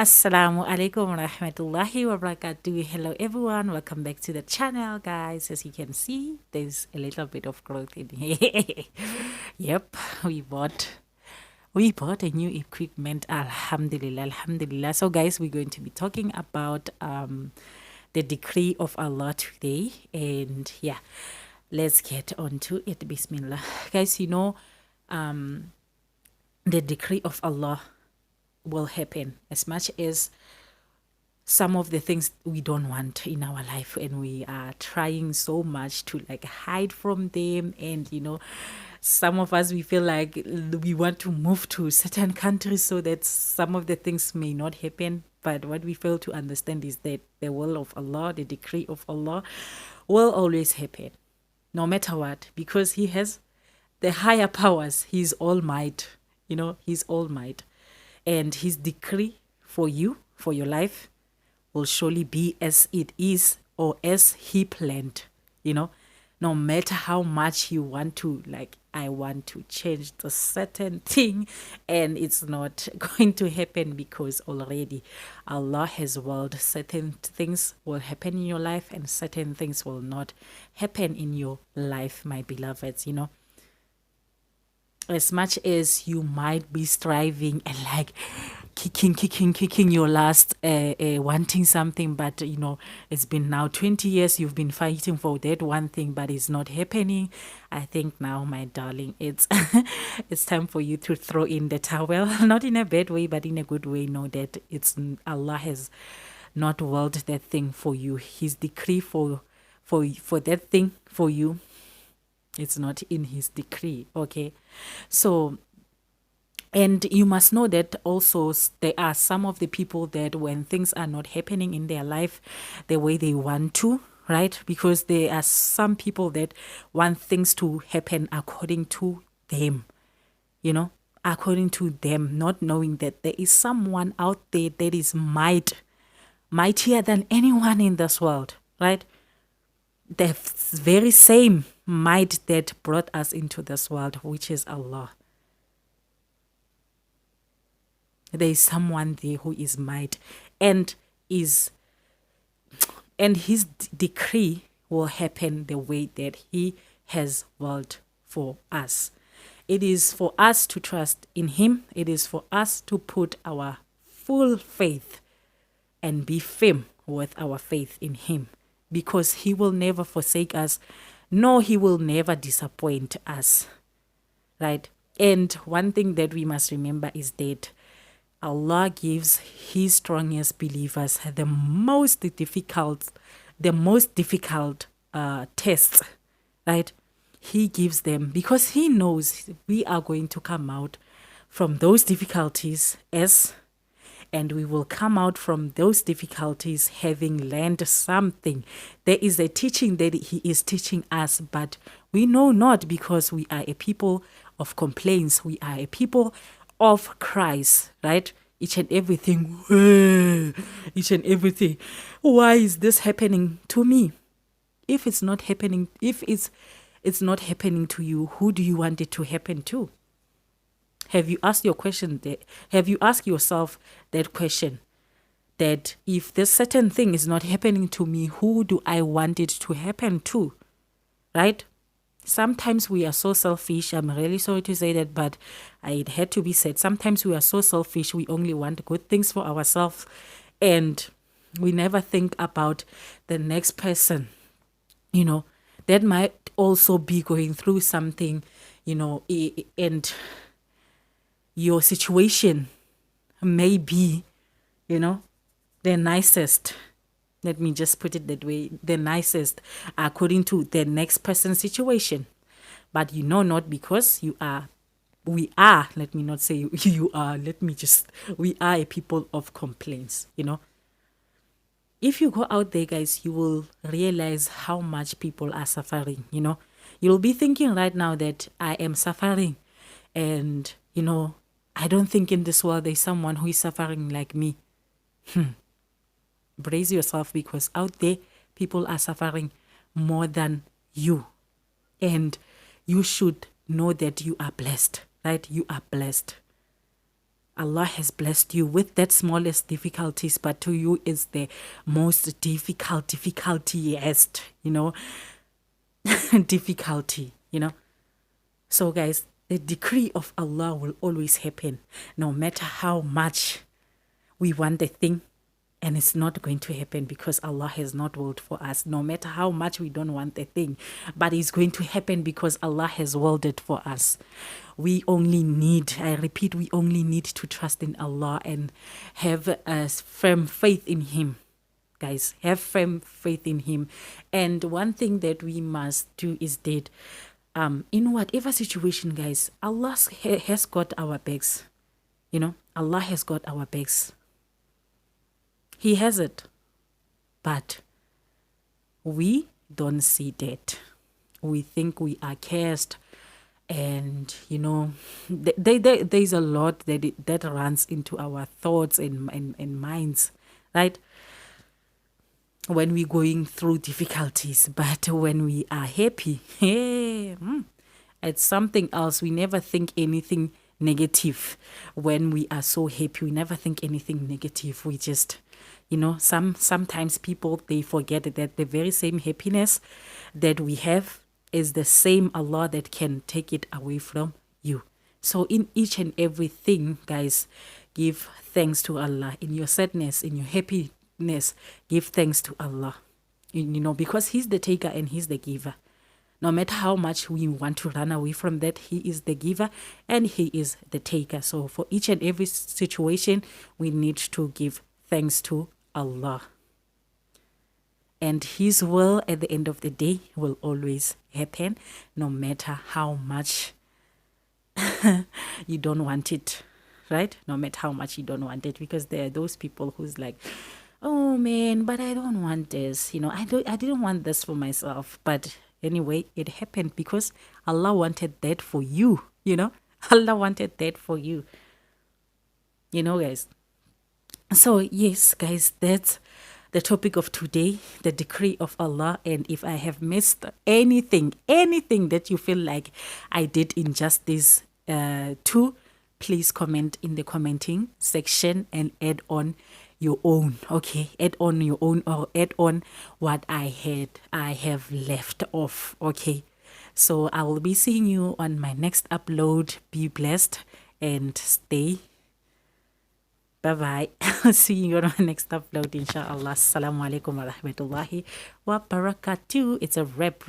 Assalamu alaikum wa rahmatullahi wa barakatuh. Hello everyone, welcome back to the channel, guys. As you can see, there's a little bit of growth in here. Yep, we bought a new equipment. Alhamdulillah, alhamdulillah. So guys, we're going to be talking about the decree of Allah today. And yeah, let's get on to it. Bismillah. Guys, the decree of Allah will happen as much as some of the things we don't want in our life, and we are trying so much to like hide from them. And some of us, we feel like we want to move to certain countries so that some of the things may not happen. But what we fail to understand is that the will of Allah, the decree of Allah, will always happen no matter what, because he has the higher powers. He's all might, he's all might. And his decree for you, for your life, will surely be as it is or as he planned, no matter how much you want to, like, I want to change the certain thing, and it's not going to happen because already Allah has willed certain things will happen in your life and certain things will not happen in your life, my beloveds. As much as you might be striving and like kicking your last wanting something, but it's been now 20 years you've been fighting for that one thing, but it's not happening. I think now, my darling, it's it's time for you to throw in the towel. Not in a bad way, but in a good way. Know that it's Allah has not willed that thing for you. His decree for that thing for you, it's not in his decree. Okay, so, and you must know that also there are some of the people that when things are not happening in their life the way they want to, right? Because there are some people that want things to happen according to them, according to them, not knowing that there is someone out there that is mightier than anyone in this world, right? The very same might that brought us into this world, which is Allah. There is someone there who is might, and his decree will happen the way that he has willed for us. It is for us to trust in him. It is for us to put our full faith and be firm with our faith in him, because he will never forsake us, nor he will never disappoint us, right? And one thing that we must remember is that Allah gives his strongest believers the most difficult tests, right? He gives them because he knows we are going to come out from those difficulties and we will come out from those difficulties having learned something. There is a teaching that he is teaching us, but we know not, because we are a people of complaints. We are a people of cries, right? Each and everything. Why is this happening to me? If it's not happening to you, who do you want it to happen to? Have you asked yourself that question? That if this certain thing is not happening to me, who do I want it to happen to? Right? Sometimes we are so selfish. I'm really sorry to say that, but it had to be said. Sometimes we are so selfish. We only want good things for ourselves, and we never think about the next person, that might also be going through something, and your situation may be, the nicest. Let me just put it that way, the nicest according to the next person's situation. But not, because we are, let me not say you are, we are a people of complaints, If you go out there, guys, you will realize how much people are suffering, You'll be thinking right now that I am suffering, and, I don't think in this world there's someone who is suffering like me. Brace yourself, because out there people are suffering more than you, and you should know that you are blessed, right? You are blessed. Allah has blessed you with that smallest difficulties, but to you is the most difficultiest, difficulty, So, guys, the decree of Allah will always happen, no matter how much we want the thing, and it's not going to happen because Allah has not willed for us, no matter how much we don't want the thing, but it's going to happen because Allah has willed it for us. We only need, I repeat, we only need to trust in Allah and have a firm faith in Him. Guys, have firm faith in Him. And one thing that we must do is that in whatever situation, guys, Allah has got our backs. Allah has got our backs. He has it. But we don't see that. We think we are cursed. And, there's a lot that runs into our thoughts and minds, right? When we're going through difficulties. But when we are happy, it's something else. We never think anything negative. When we are so happy, we never think anything negative. We just, sometimes people, they forget that the very same happiness that we have is the same Allah that can take it away from you. So in each and everything, guys, give thanks to Allah. In your sadness, in your happiness, give thanks to Allah. Because He's the taker and He's the giver. No matter how much we want to run away from that, He is the giver and He is the taker. So for each and every situation, we need to give thanks to Allah. And His will at the end of the day will always happen, no matter how much you don't want it, right? No matter how much you don't want it, because there are those people who's like, oh man, but I don't want this. I didn't want this for myself. But anyway, it happened because Allah wanted that for you, Allah wanted that for you, guys. So yes, guys, that's the topic of today, the decree of Allah. And if I have missed anything that you feel like I did injustice to, please comment in the commenting section and add on your own, okay? Add on your own, or add on what I have left off, okay? So I will be seeing you on my next upload. Be blessed and stay. Bye-bye. See you on my next upload, inshallah. Assalamu alaikum wa rahmatullahi wa barakatuh. It's a wrap.